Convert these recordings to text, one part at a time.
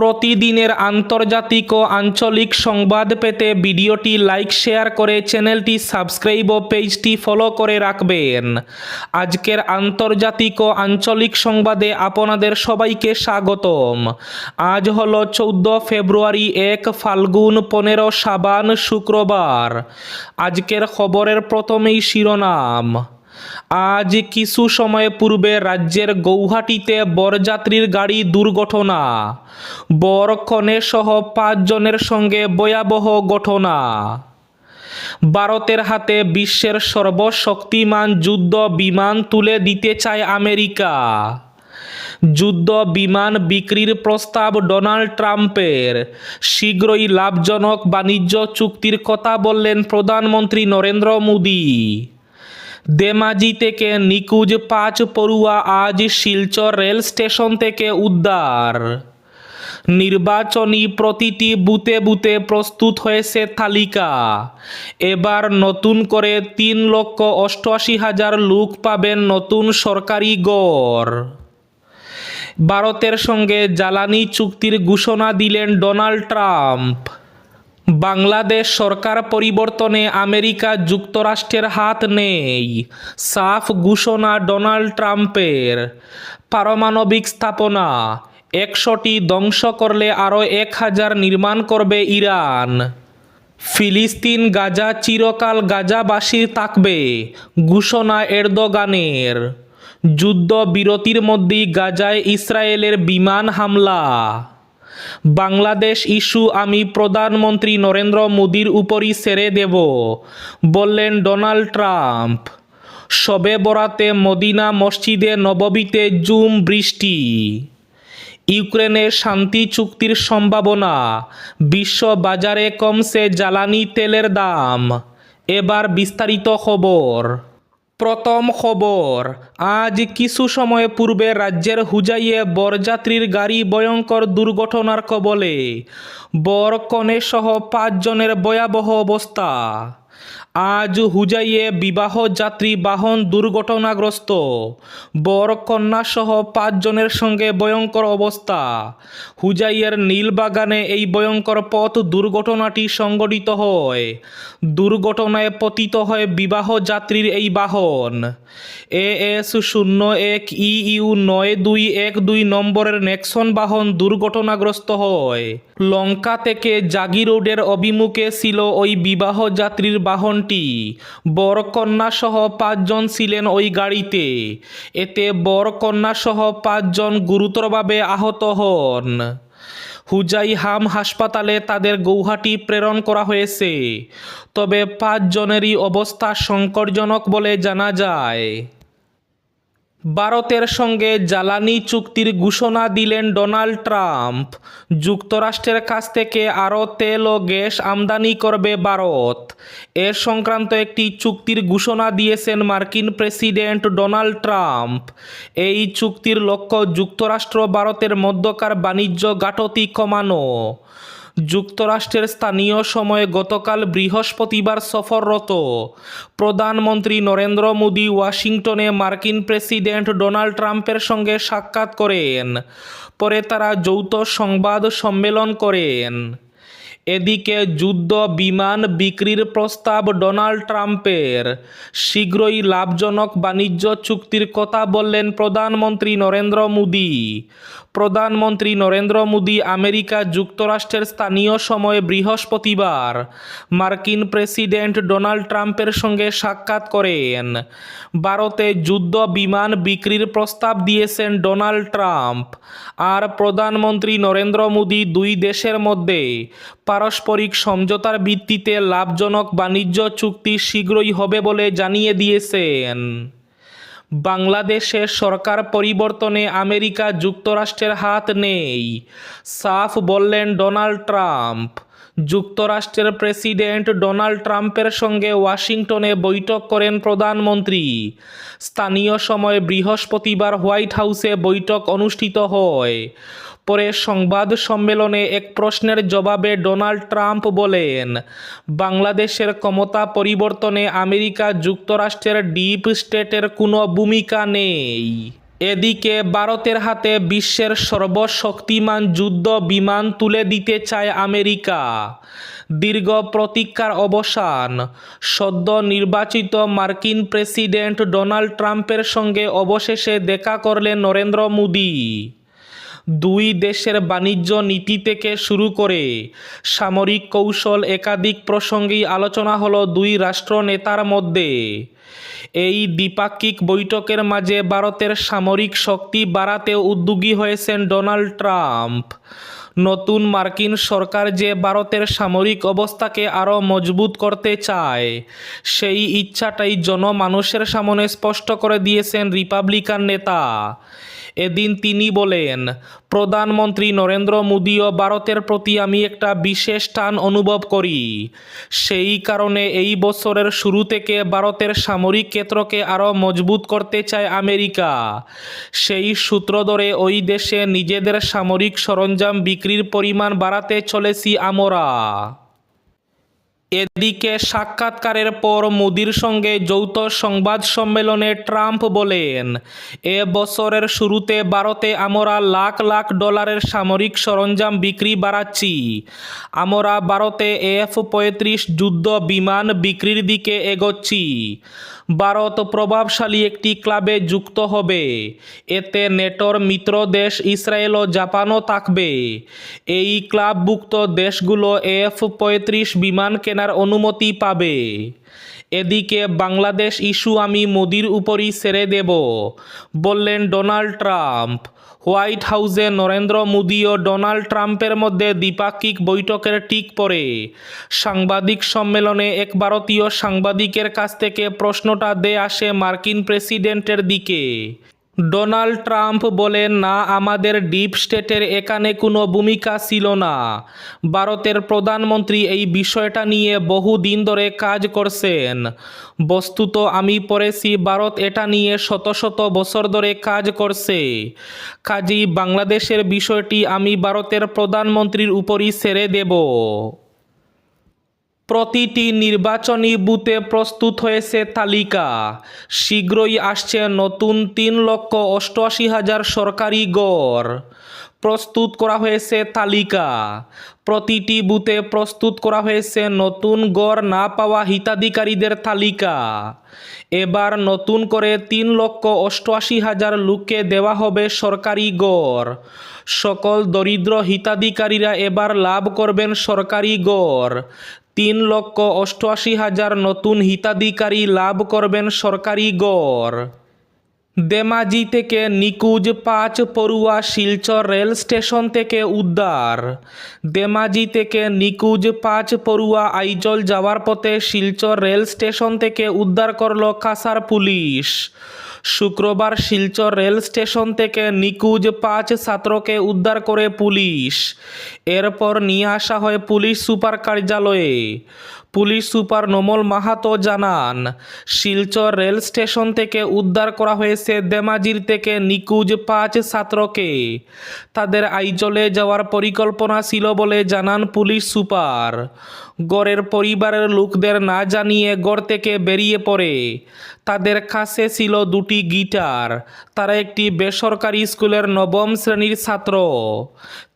প্রতিদিনের আন্তর্জাতিক ও আঞ্চলিক সংবাদ পেতে ভিডিওটি লাইক শেয়ার করে চ্যানেলটি সাবস্ক্রাইব ও পেজটি ফলো করে রাখবেন। আজকের আন্তর্জাতিক ও আঞ্চলিক সংবাদে আপনাদের সবাইকে স্বাগতম। আজ হলো 14 ফেব্রুয়ারি 1 ফাল্গুন 15 সাবান শুক্রবার। আজকের খবরের প্রথমেই শিরোনাম। আজ কিছু সময় পূর্বে রাজ্যের গৌহাটিতে বরযাত্রীর গাড়ি দুর্ঘটনা, বর কনে সহ 5 জনের সঙ্গে ভয়াবহ ঘটনা। ভারতের হাতে বিশ্বের সর্বশক্তিমান যুদ্ধ বিমান তুলে দিতে চায় আমেরিকা। যুদ্ধ বিমান বিক্রির প্রস্তাব ডোনাল্ড ট্রাম্পের। শীঘ্রই লাভজনক বাণিজ্য চুক্তির কথা বললেন প্রধানমন্ত্রী নরেন্দ্র মোদী। ধেমাজি থেকে নিখোঁজ 5 পড়ুয়া আজ শিলচর রেল স্টেশন থেকে উদ্ধার। নির্বাচনী প্রতিটি বুথে বুথে প্রস্তুত হয়েছে তালিকা। এবার নতুন করে 3,88,000 লোক পাবেন নতুন সরকারি গড়। ভারতের সঙ্গে জ্বালানি চুক্তির ঘোষণা দিলেন ডোনাল্ড ট্রাম্প। বাংলাদেশ সরকার পরিবর্তনে আমেরিকা যুক্তরাষ্ট্রের হাত নেই, সাফ ঘোষণা ডোনাল্ড ট্রাম্পের। পারমাণবিক স্থাপনা 100টি ধ্বংস করলে আরও 1000 নির্মাণ করবে ইরান। ফিলিস্তিন গাজা চিরকাল গাজাবাসীর থাকবে, ঘোষণা এরদোগানের। যুদ্ধ বিরতির মধ্যেই গাজায় ইসরায়েলের বিমান হামলা। বাংলাদেশ ইস্যু আমি প্রধানমন্ত্রী নরেন্দ্র মোদীর উপরই ছেড়ে দেব, বললেন ডোনাল্ড ট্রাম্প। শবে বরাতে মদিনা মসজিদে নববীতে ঝুম বৃষ্টি। ইউক্রেনের শান্তি চুক্তির সম্ভাবনা, বিশ্ব বাজারে কমছে জ্বালানি তেলের দাম। এবার বিস্তারিত খবর। প্রথম খবর। আজ কিছু সময় পূর্বে রাজ্যের হুজাইয়ে বরযাত্রীর গাড়ি ভয়ঙ্কর দুর্ঘটনার কবলে। বর কনে সহ 5 জনের ভয়াবহ অবস্থা। আজ হুজাইয়ে বিবাহ যাত্রী বাহন দুর্ঘটনাগ্রস্ত। বর কন্যা সহ 5 জনের সঙ্গে ভয়ঙ্কর অবস্থা। হুজাইয়ের নীলবাগানে এই ভয়ঙ্কর পথ দুর্ঘটনাটি সংঘটিত হয়। দুর্ঘটনায় পতিত হয় বিবাহ যাত্রীর এই বাহন। AS01 EU 9212 নম্বরের নেক্সন বাহন দুর্ঘটনাগ্রস্ত হয়। লঙ্কা থেকে জাগি রোডের অভিমুখে ছিল ওই বিবাহ যাত্রীর বাহনটি। বর কন্যা সহ 5 জন ছিলেন ওই গাড়িতে। এতে বর কন্যা সহ 5 জন গুরুতরভাবে আহত হন। হুজাই হাম হাসপাতালে তাদের গৌহাটি প্রেরণ করা হয়েছে। তবে 5 জনেরই অবস্থা সংকটজনক বলে জানা যায়। ভারতের সঙ্গে জ্বালানি চুক্তির ঘোষণা দিলেন ডোনাল্ড ট্রাম্প। যুক্তরাষ্ট্রের কাছ থেকে আরও তেল ও গ্যাস আমদানি করবে ভারত। এ সংক্রান্ত একটি চুক্তির ঘোষণা দিয়েছেন মার্কিন প্রেসিডেন্ট ডোনাল্ড ট্রাম্প। এই চুক্তির লক্ষ্য যুক্তরাষ্ট্র ভারতের মধ্যকার বাণিজ্য ঘাটতি কমানো। যুক্তরাষ্ট্রের স্থানীয় সময়ে গতকাল বৃহস্পতিবার সফররত প্রধানমন্ত্রী নরেন্দ্র মোদী ওয়াশিংটনে মার্কিন প্রেসিডেন্ট ডোনাল্ড ট্রাম্পের সঙ্গে সাক্ষাৎ করেন। পরে তারা যৌথ সংবাদ সম্মেলন করেন। এদিকে যুদ্ধ বিমান বিক্রির প্রস্তাব ডোনাল্ড ট্রাম্পের। শীঘ্রই লাভজনক বাণিজ্য চুক্তির কথা বললেন প্রধানমন্ত্রী নরেন্দ্র মোদী। প্রধানমন্ত্রী নরেন্দ্র মোদী আমেরিকা যুক্তরাষ্ট্রের স্থানীয় সময়ে বৃহস্পতিবার মার্কিন প্রেসিডেন্ট ডোনাল্ড ট্রাম্পের সঙ্গে সাক্ষাৎ করেন। ভারতে যুদ্ধ বিমান বিক্রির প্রস্তাব দিয়েছেন ডোনাল্ড ট্রাম্প। আর প্রধানমন্ত্রী নরেন্দ্র মোদী দুই দেশের মধ্যে পারস্পরিক সমঝোতার ভিত্তিতে লাভজনক বাণিজ্য চুক্তি শীঘ্রই হবে বলে জানিয়ে দিয়েছেন। বাংলাদেশের সরকার পরিবর্তনে আমেরিকা যুক্তরাষ্ট্রের হাত নেই, সাফ বললেন ডোনাল্ড ট্রাম্প। যুক্তরাষ্ট্রের প্রেসিডেন্ট ডোনাল্ড ট্রাম্পের সঙ্গে ওয়াশিংটনে বৈঠক করেন প্রধানমন্ত্রী। স্থানীয় সময় বৃহস্পতিবার হোয়াইট হাউসে বৈঠক অনুষ্ঠিত হয়। পরে সংবাদ সম্মেলনে এক প্রশ্নের জবাবে ডোনাল্ড ট্রাম্প বলেন, বাংলাদেশের ক্ষমতা পরিবর্তনে আমেরিকা যুক্তরাষ্ট্রের ডিপ স্টেটের কোনো ভূমিকা নেই। এদিকে ভারতের হাতে বিশ্বের সর্বশক্তিমান যুদ্ধ বিমান তুলে দিতে চায় আমেরিকা। দীর্ঘ প্রতীক্ষার অবসান। সদ্য নির্বাচিত মার্কিন প্রেসিডেন্ট ডোনাল্ড ট্রাম্পের সঙ্গে অবশেষে দেখা করলেন নরেন্দ্র মোদি। দুই দেশের বাণিজ্য নীতি থেকে শুরু করে সামরিক কৌশল একাধিক প্রসঙ্গেই আলোচনা হলো দুই রাষ্ট্রনেতার মধ্যে। এই দ্বিপাক্ষিক বৈঠকের মাঝে ভারতের সামরিক শক্তি বাড়াতে উদ্যোগী হয়েছেন ডোনাল্ড ট্রাম্প। নতুন মার্কিন সরকার যে ভারতের সামরিক অবস্থাকে আরও মজবুত করতে চায়, সেই ইচ্ছাটাই জনমানুষের সামনে স্পষ্ট করে দিয়েছেন রিপাবলিকান নেতা। এদিন তিনি বলেন, প্রধানমন্ত্রী নরেন্দ্র মোদি ও ভারতের প্রতি আমি একটা বিশেষ টান অনুভব করি। সেই কারণে এই বছরের শুরু থেকে ভারতের সামরিক ক্ষেত্রকে আরও মজবুত করতে চায় আমেরিকা। সেই সূত্র ধরে ওই দেশে নিজেদের সামরিক সরঞ্জাম বিক্রির পরিমাণ বাড়াতে চলেছি আমরা। এদিকে সাক্ষাৎকারের পর মোদির সঙ্গে যৌথ সংবাদ সম্মেলনে ট্রাম্প বলেন, এ বছরের শুরুতে ভারতে আমরা লাখ লাখ ডলারের সামরিক সরঞ্জাম বিক্রি বাড়াচ্ছি। আমরা ভারতে F-35 যুদ্ধ বিমান বিক্রির দিকে এগোচ্ছি। ভারত প্রভাবশালী একটি ক্লাবে যুক্ত হবে। এতে নেটোর মিত্র দেশ ইসরায়েল ও জাপানও থাকবে। এই ক্লাবভুক্ত দেশগুলো F-35 বিমান কেনার অনুমতি পাবে। এদিকে বাংলাদেশ ইস্যু আমি মোদির উপরই ছেড়ে দেব, বললেন ডোনাল্ড ট্রাম্প। হোয়াইট হাউসে নরেন্দ্র মোদি ও ডোনাল্ড ট্রাম্পের মধ্যে দ্বিপাক্ষিক বৈঠকের ঠিক পরে সাংবাদিক সম্মেলনে এক ভারতীয় সাংবাদিকের কাছ থেকে প্রশ্নটা আসে মার্কিন প্রেসিডেন্টের দিকে। ডোনাল্ড ট্রাম্প বলেন, না, আমাদের ডিপ স্টেটের এখানে কোনো ভূমিকা ছিল না। ভারতের প্রধানমন্ত্রী এই বিষয়টা নিয়ে বহুদিন ধরে কাজ করছেন। বস্তুত আমি পড়েছি ভারত এটা নিয়ে শত শত বছর ধরে কাজ করছে। কাজেই বাংলাদেশের বিষয়টি আমি ভারতের প্রধানমন্ত্রীর উপরই ছেড়ে দেব। প্রতিটি নির্বাচনী বুথে প্রস্তুত হয়েছে তালিকা। শীঘ্রই আসছে নতুন 3,88,000 সরকারি ঘর। প্রস্তুত করা হয়েছে তালিকা। প্রতিটি বুথে প্রস্তুত করা হয়েছে নতুন ঘর না পাওয়া হিতাধিকারীদের তালিকা। এবার নতুন করে 3,88,000 লোককে দেওয়া হবে সরকারি ঘর। সকল দরিদ্র হিতাধিকারীরা এবার লাভ করবেন সরকারি ঘর। 3,88,000 নতুন হিতাধিকারী লাভ করবেন সরকারি ঘর। ধেমাজি থেকে নিখোঁজ 5 পড়ুয়া শিলচর রেল স্টেশন থেকে উদ্ধার। ধেমাজি থেকে নিখোঁজ 5 পড়ুয়া আইজল যাওয়ার পথে শিলচর রেল স্টেশন থেকে উদ্ধার করল কাছার পুলিশ। শুক্রবার শিলচর রেল স্টেশন থেকে নিখোঁজ 5 ছাত্রকে উদ্ধার করে পুলিশ। এরপর নিয়ে আসা হয় পুলিশ সুপার কার্যালয়ে। পুলিশ সুপার নোমল মাহাতো জানান, শিলচর রেল স্টেশন থেকে উদ্ধার করা হয়েছে ধেমাজির থেকে নিখোঁজ 5 ছাত্রকে। তাদের আইজলে যাওয়ার পরিকল্পনা ছিল বলে জানান পুলিশ সুপার। গড়ের পরিবারের লোকদের না জানিয়ে গড় থেকে বেরিয়ে পড়ে। তাদের কাছে ছিল 2টি গিটার। তারা একটি বেসরকারি স্কুলের 9ম শ্রেণীর ছাত্র।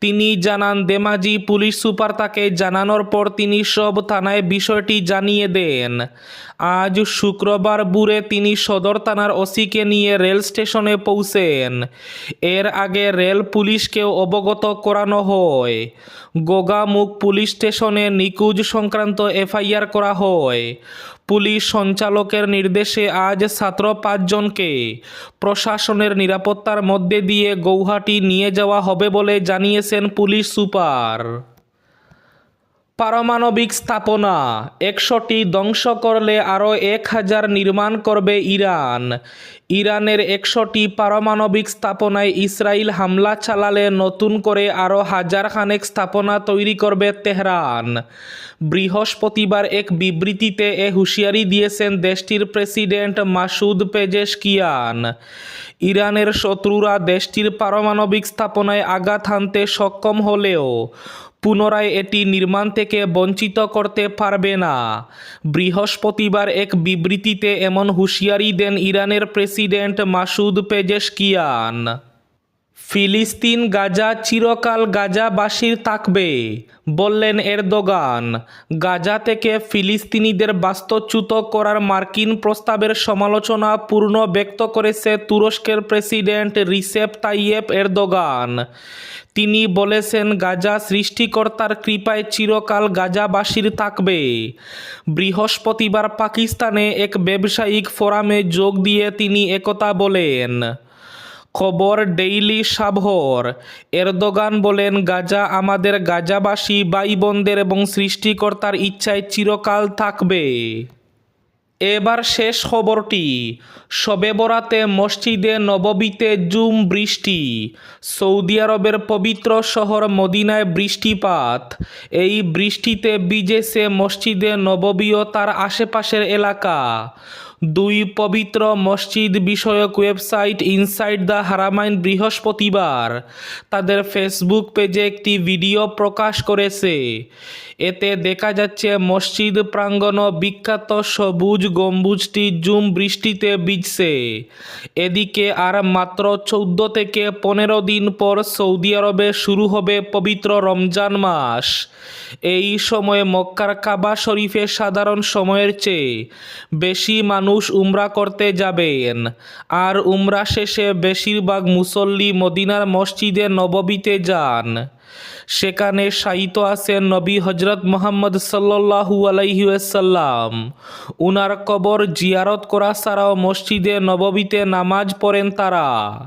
তিনি জানান, ধেমাজি পুলিশ সুপার তাকে জানানোর পর তিনি সব থানায় বিষয়টি জানিয়ে দেন। আজ শুক্রবার ভোরে তিনি সদর থানার ওসিকে নিয়ে রেল স্টেশনে পৌঁছেন। এর আগে রেল পুলিশকেও অবগত করানো হয়। গোগামুখ পুলিশ স্টেশনে নিখোঁজ সংক্রান্ত এফআইআর করা হয়। পুলিশ সঞ্চালকের নির্দেশে আজ ছাত্র 5 জনকে প্রশাসনের নিরাপত্তার মধ্যে দিয়ে গৌহাটি নিয়ে যাওয়া হবে বলে জানিয়েছেন পুলিশ সুপার। পারমাণবিক স্থাপনা 100টি ধ্বংস করলে আরও 1000 নির্মাণ করবে ইরান। ইরানের 100টি পারমাণবিক স্থাপনায় ইসরায়েল হামলা চালালে নতুন করে আরও 1000 খানেক স্থাপনা তৈরি করবে তেহরান। বৃহস্পতিবার এক বিবৃতিতে এ হুঁশিয়ারি দিয়েছেন দেশটির প্রেসিডেন্ট মাসুদ পেজেশকিয়ান। ইরানের শত্রুরা দেশটির পারমাণবিক স্থাপনায় আঘাত হানতে সক্ষম হলেও পুনরায় এটি নির্মাণ থেকে বঞ্চিত করতে পারবে না। বৃহস্পতিবার এক বিবৃতিতে এমন হুঁশিয়ারি দেন ইরানের প্রেসিডেন্ট প্রেসিডেন্ট মাসুদ পেজেশকিয়ান। ফিলিস্তিন গাজা চিরকাল গাজাবাসীর থাকবে, বললেন এরদোগান। গাজা থেকে ফিলিস্তিনিদের বাস্তুচ্যুত করার মার্কিন প্রস্তাবের সমালোচনাপূর্ণ ব্যক্ত করেছে তুরস্কের প্রেসিডেন্ট রিসেপ তাইয়েপ এরদোগান। তিনি বলেছেন, গাজা সৃষ্টিকর্তার কৃপায় চিরকাল গাজাবাসীর থাকবে। বৃহস্পতিবার পাকিস্তানে এক ব্যবসায়িক ফোরামে যোগ দিয়ে তিনি একথা বলেন। খবর ডেইলি সাবহর। এরদোগান বলেন, গাজা আমাদের গাজাবাসী ভাই বোনদের এবং সৃষ্টিকর্তার ইচ্ছায় চিরকাল থাকবে। এবার শেষ খবরটি। শবে বরাতে মসজিদে নববীতে ঝুম বৃষ্টি। সৌদি আরবের পবিত্র শহর মদিনায় বৃষ্টিপাত। এই বৃষ্টিতে ভিজেছে মসজিদে নববী ও তার আশেপাশের এলাকা। দুই পবিত্র মসজিদ বিষয়ক ওয়েবসাইট ইনসাইড দ্য হারামাইন বৃহস্পতিবার তাদের ফেসবুক পেজে একটি ভিডিও প্রকাশ করেছে। এতে দেখা যাচ্ছে মসজিদ প্রাঙ্গণ বিখ্যাত সবুজ গম্বুজটি ঝুম বৃষ্টিতে ভিজছে। এদিকে আর মাত্র 14 থেকে 15 দিন পর সৌদি আরবে শুরু হবে পবিত্র রমজান মাস। এই সময়ে মক্কার কাবা শরীফে সাধারণ সময়ের চেয়ে বেশি মানুষ উমরা করতে যাবেন। আর উমরা শেষে বেশিরভাগ মুসল্লি মদিনার মসজিদে নববীতে যান। সেখানে শায়িত আছেন নবী হজরত মুহাম্মদ সাল্লাল্লাহু আলাইহি ওয়াসাল্লাম। উনার কবর জিয়ারত করা ছাড়াও মসজিদে নববীতে নামাজ পড়েন তারা।